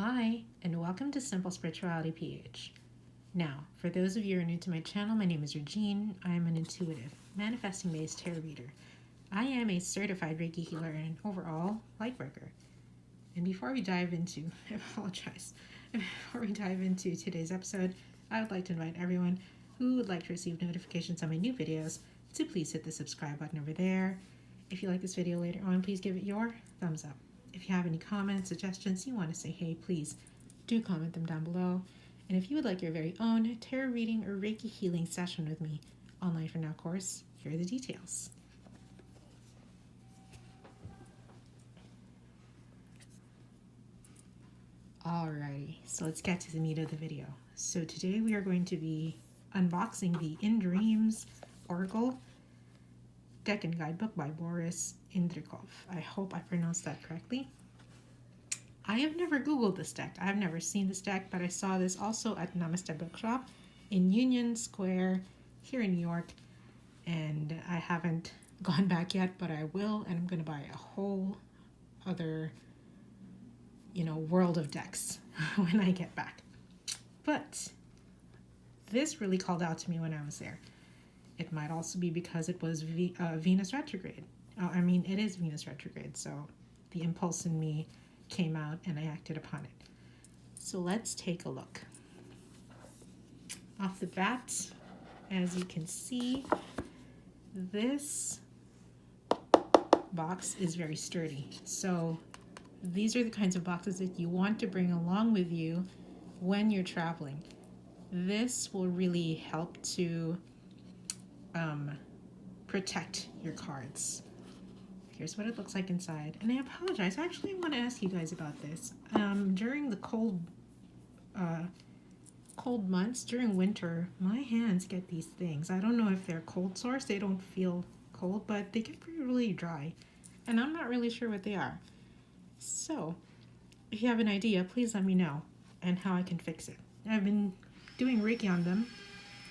Hi, and welcome to SimpleSpiritualityPH. Now, for those of you who are new to my channel, my name is Regine. I am an intuitive, manifesting-based tarot reader. I am a certified Reiki healer and overall lightworker. And before we dive into, before we dive into today's episode, I would like to invite everyone who would like to receive notifications on my new videos to please hit the subscribe button over there. If you like this video later on, please give it your thumbs up. If you have any comments, suggestions, you want to say hey, please do comment them down below. And if you would like your very own tarot reading or Reiki healing session with me, online for now course, here are the details. Alrighty, so let's get to the meat of the video. So today we are going to be unboxing the In Dreams Oracle Deck and Guidebook by Boris Indrikov. I hope I pronounced that correctly. I have never Googled this deck. I have never seen this deck, but I saw this also at Namaste bookshop in Union Square here in New York. And I haven't gone back yet, but I will. And I'm going to buy a whole other, world of decks when I get back. But this really called out to me when I was there. It might also be because it was Venus retrograde. It is Venus retrograde, so the impulse in me came out and I acted upon it. So let's take a look. Off the bat, as you can see, this box is very sturdy. So these are the kinds of boxes that you want to bring along with you when you're traveling. This will really help to protect your cards. Here's what it looks like inside. And I apologize. Actually, I want to ask you guys about this. During the cold months, during winter, my hands get these things. I don't know if they're cold sores. They don't feel cold, but they get really dry. And I'm not really sure what they are. So, if you have an idea, please let me know and how I can fix it. I've been doing Reiki on them,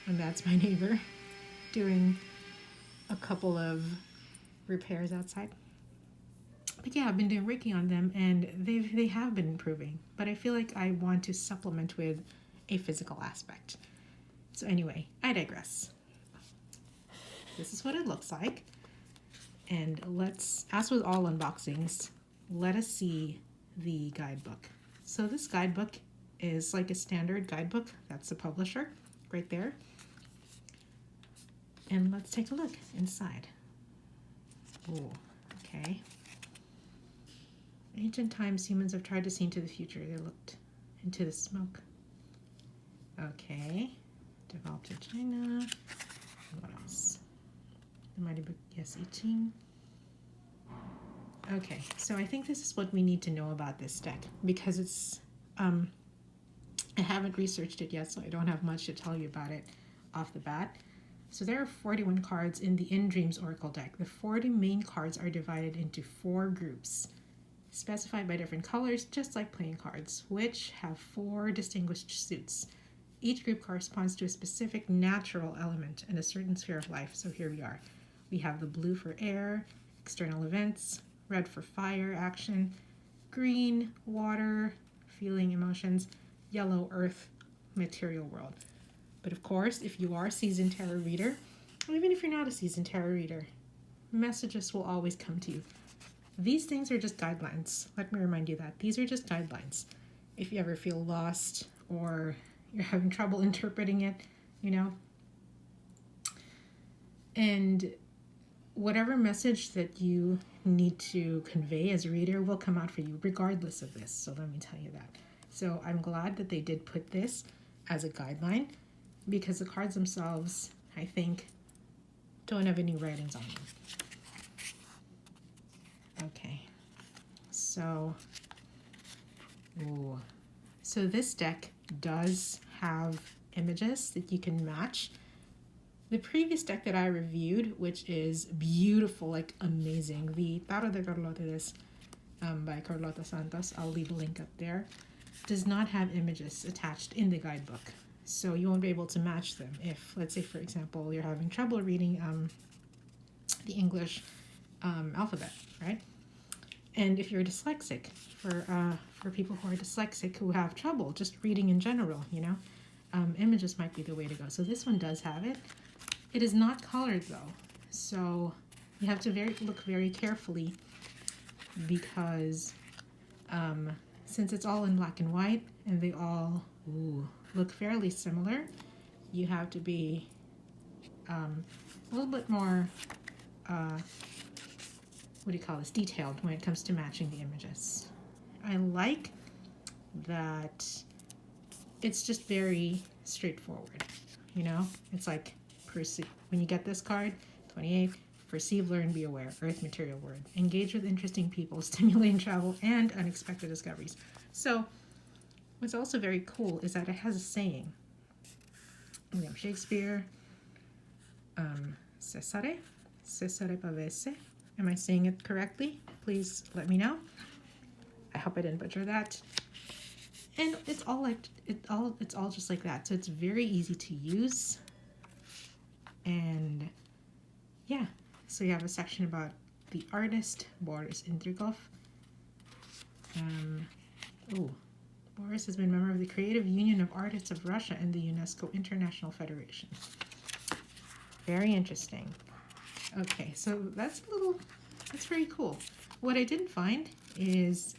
and that's my neighbor, doing a couple of repairs outside. But yeah, I've been doing Reiki on them and they have been improving, but I feel like I want to supplement with a physical aspect. So anyway, I digress. This is what it looks like. And let's, as with all unboxings, let us see the guidebook. So this guidebook is like a standard guidebook. That's the publisher right there. And let's take a look inside. Oh, okay. Ancient times, humans have tried to see into the future. They looked into the smoke. Okay. Developed in China. What else? The Mighty Book, yes, 18. Okay, so I think this is what we need to know about this deck because it's, I haven't researched it yet, so I don't have much to tell you about it off the bat. So there are 41 cards in the In Dreams Oracle deck. The 40 main cards are divided into 4 groups, specified by different colors, just like playing cards, which have 4 distinguished suits. Each group corresponds to a specific natural element in a certain sphere of life. So here we are. We have the blue for air, external events, red for fire, action, green, water, feeling, emotions, yellow, earth, material world. But of course, if you are a seasoned tarot reader, or even if you're not a seasoned tarot reader, messages will always come to you. These things are just guidelines. Let me remind you that. These are just guidelines. If you ever feel lost or you're having trouble interpreting it, And whatever message that you need to convey as a reader will come out for you regardless of this. So let me tell you that. So I'm glad that they did put this as a guideline, because the cards themselves, I think, don't have any writings on them. Okay, so this deck does have images that you can match. The previous deck that I reviewed, which is beautiful, like amazing, the Tarot de Carlotes by Carlota Santos, I'll leave a link up there, does not have images attached in the guidebook. So you won't be able to match them if, let's say, for example, you're having trouble reading the English alphabet, right? And if you're dyslexic, for people who are dyslexic who have trouble just reading in general, you know, images might be the way to go. So this one does have it. It is not colored though, so you have to look very carefully because since it's all in black and white and they all look fairly similar, you have to be a little bit more what do you call this, detailed when it comes to matching the images. I like that it's just very straightforward, you know? It's like, when you get this card, 28, perceive, learn, be aware, earth material word, engage with interesting people, stimulating travel, and unexpected discoveries. So what's also very cool is that it has a saying. We have Shakespeare, Cesare pavese. Am I saying it correctly? Please let me know. I hope I didn't butcher that. And it's all just like that. So it's very easy to use. And yeah, so you have a section about the artist, Boris Indrikov. Boris has been a member of the Creative Union of Artists of Russia and the UNESCO International Federation. Very interesting. Okay, so that's very cool. What I didn't find is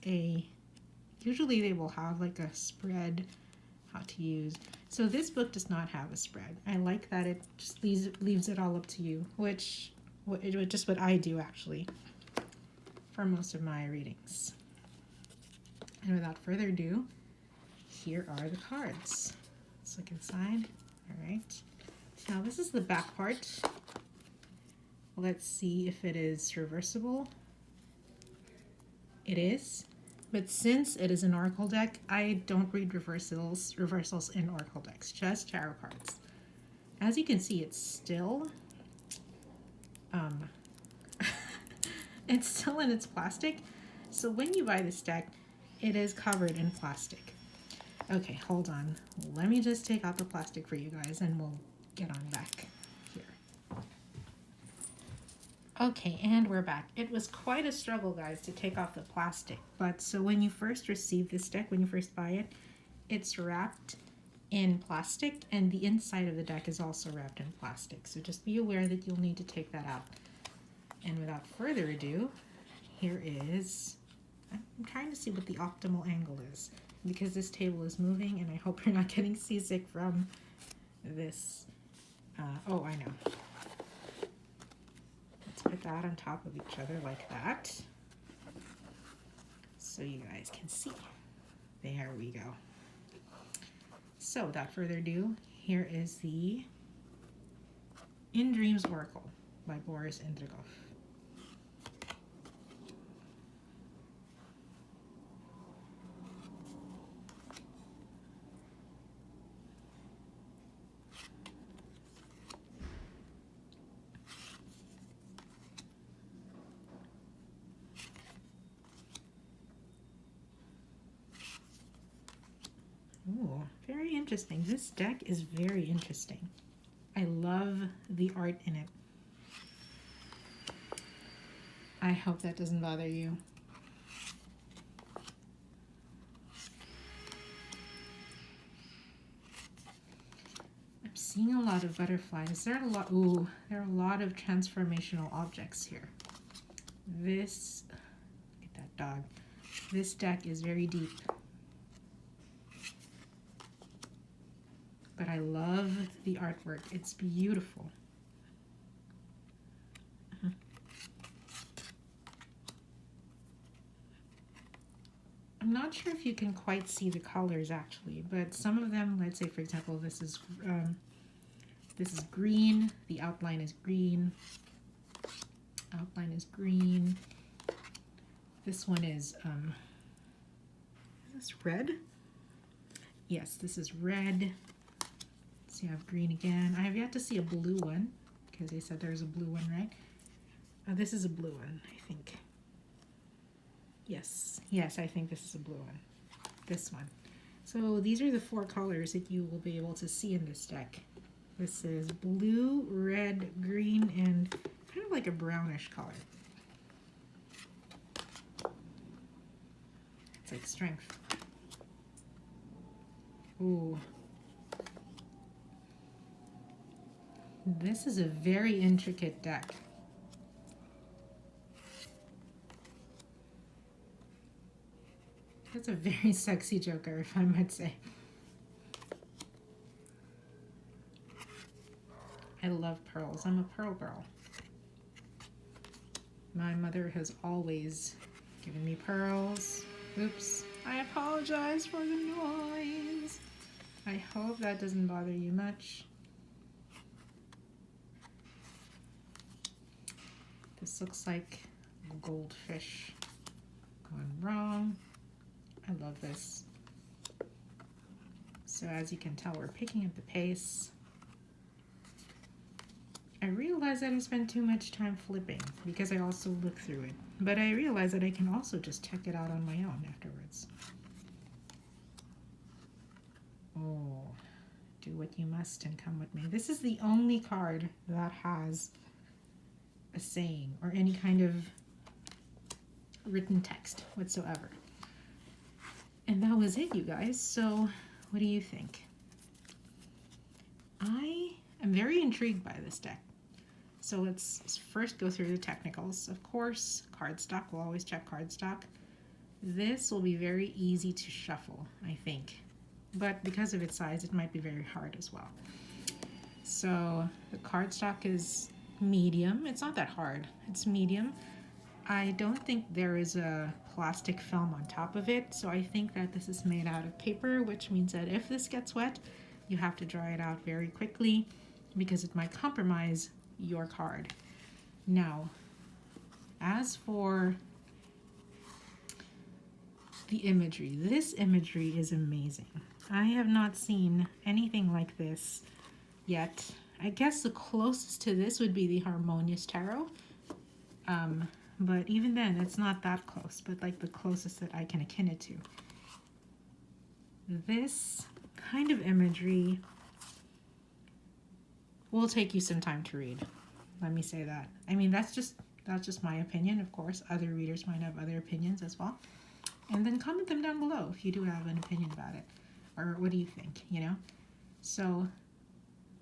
usually they will have like a spread, how to use. So this book does not have a spread. I like that it just leaves it all up to you, which just what I do actually for most of my readings. And without further ado, here are the cards. Let's look inside. All right. Now this is the back part. Let's see if it is reversible. It is, but since it is an oracle deck, I don't read reversals in oracle decks, just tarot cards. As you can see, it's still it's still in its plastic. So when you buy this deck, it is covered in plastic. Okay, hold on. Let me just take out the plastic for you guys and we'll get on back here. Okay, and we're back. It was quite a struggle, guys, to take off the plastic. But so when you first receive this deck, when you first buy it, it's wrapped in plastic, and the inside of the deck is also wrapped in plastic. So just be aware that you'll need to take that out. And without further ado, here is, I'm trying to see what the optimal angle is because this table is moving and I hope you're not getting seasick from this. Oh, I know. Let's put that on top of each other like that so you guys can see. There we go. So without further ado, here is the In Dreams Oracle by Boris Indrikov. Ooh, very interesting. This deck is very interesting. I love the art in it. I hope that doesn't bother you. I'm seeing a lot of butterflies. There are a lot of transformational objects here. Look at that dog. This deck is very deep. But I love the artwork. It's beautiful. I'm not sure if you can quite see the colors actually, but some of them, let's say for example, this is green. The outline is green. Outline is green. This one is this red? Yes, this is red. So you have green again. I have yet to see a blue one because they said there's a blue one, right? This is a blue one, I think. Yes, I think this is a blue one. This one. So these are the 4 colors that you will be able to see in this deck. This is blue, red, green, and kind of like a brownish color. It's like strength. Ooh. This is a very intricate deck. That's a very sexy joker, if I might say. I love pearls. I'm a pearl girl. My mother has always given me pearls. Oops. I apologize for the noise. I hope that doesn't bother you much. This looks like a goldfish gone wrong. I love this. So as you can tell, we're picking up the pace. I realize that I spend too much time flipping because I also look through it. But I realize that I can also just check it out on my own afterwards. Oh, do what you must and come with me. This is the only card that has a saying or any kind of written text whatsoever. And that was it, you guys. So what do you think? I am very intrigued by this deck. So let's first go through the technicals. Of course, cardstock. We'll always check cardstock. This will be very easy to shuffle, I think. But because of its size, it might be very hard as well. So the cardstock is medium. It's not that hard. It's medium. I don't think there is a plastic film on top of it. So I think that this is made out of paper, which means that if this gets wet, you have to dry it out very quickly because it might compromise your card. Now, as for the imagery, this imagery is amazing. I have not seen anything like this yet. I guess the closest to this would be the Harmonious Tarot. But even then, it's not that close, but like the closest that I can akin it to. This kind of imagery will take you some time to read. Let me say that. I mean, that's just my opinion, of course. Other readers might have other opinions as well. And then comment them down below if you do have an opinion about it. Or what do you think, you know? So,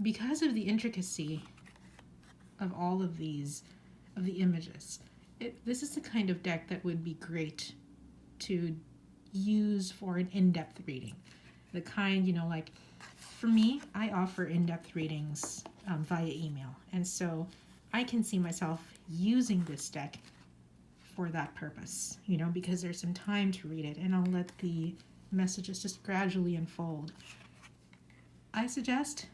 because of the intricacy of all of these, of the images, this is the kind of deck that would be great to use for an in-depth reading. The kind, you know, like, for me, I offer in-depth readings via email. And so I can see myself using this deck for that purpose, you know, because there's some time to read it and I'll let the messages just gradually unfold. I suggest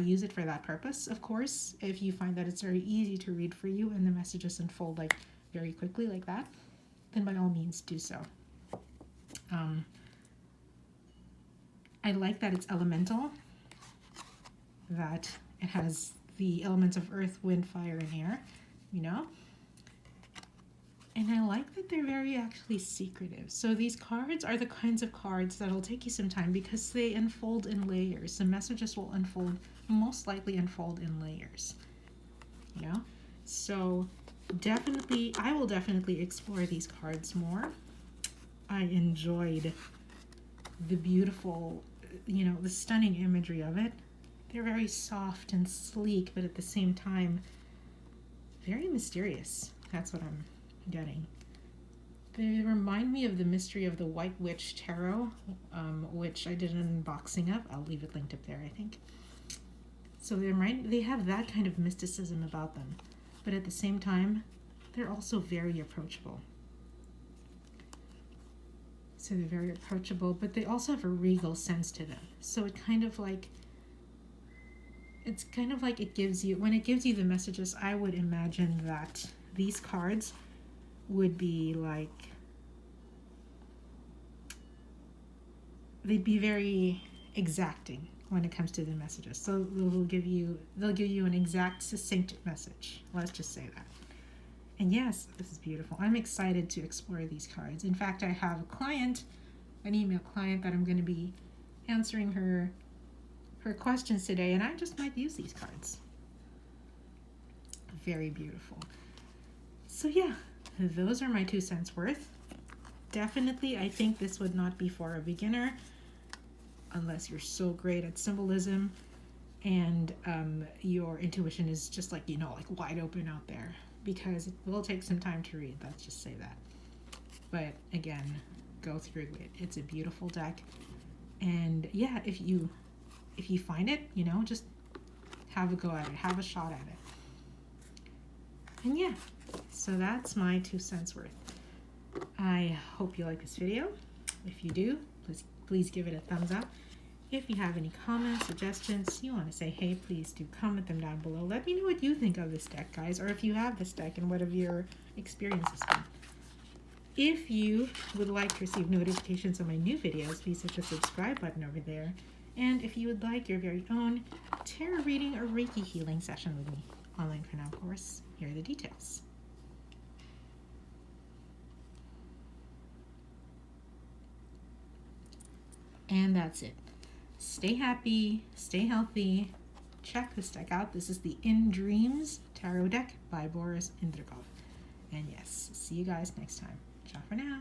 use it for that purpose, of course. If you find that it's very easy to read for you and the messages unfold like very quickly like that, then by all means do so. I like that it's elemental, that it has the elements of earth, wind, fire, and air, you know? And I like that they're very actually secretive. So these cards are the kinds of cards that'll take you some time because they unfold in layers. The messages will most likely unfold in layers, you know? So I will definitely explore these cards more. I enjoyed the beautiful, you know, the stunning imagery of it. They're very soft and sleek, but at the same time, very mysterious. That's what I'm getting. They remind me of the mystery of the White Witch Tarot, which I did an unboxing of. I'll leave it linked up there, I think. So they have that kind of mysticism about them, but at the same time, they're also very approachable. So they're very approachable, but they also have a regal sense to them. So it's kind of like it gives you, when it gives you the messages, I would imagine that these cards would be like, they'd be very exacting when it comes to the messages. So they'll give you an exact, succinct message. Let's just say that. And yes, this is beautiful. I'm excited to explore these cards. In fact, I have a client, an email client, that I'm going to be answering her questions today, and I just might use these cards. Very beautiful. So yeah, those are my 2 cents worth. definitely, I think this would not be for a beginner unless you're so great at symbolism and your intuition is just like, you know, like wide open out there, because it will take some time to read. Let's just say that. But again, go through it. It's a beautiful deck. And yeah, if you find it, you know, just have a go at it, have a shot at it. And yeah, so that's my 2 cents worth. I hope you like this video. If you do, please give it a thumbs up. If you have any comments, suggestions, you want to say hey, please do comment them down below. Let me know what you think of this deck, guys, or if you have this deck and what have your experiences been. If you would like to receive notifications on my new videos, please hit the subscribe button over there. And if you would like your very own tarot reading or Reiki healing session with me, online for now, of course, here are the details. And that's it. Stay happy, stay healthy. Check this deck out. This is the In Dreams Tarot deck by Boris Indrikov. And yes, see you guys next time. Ciao for now.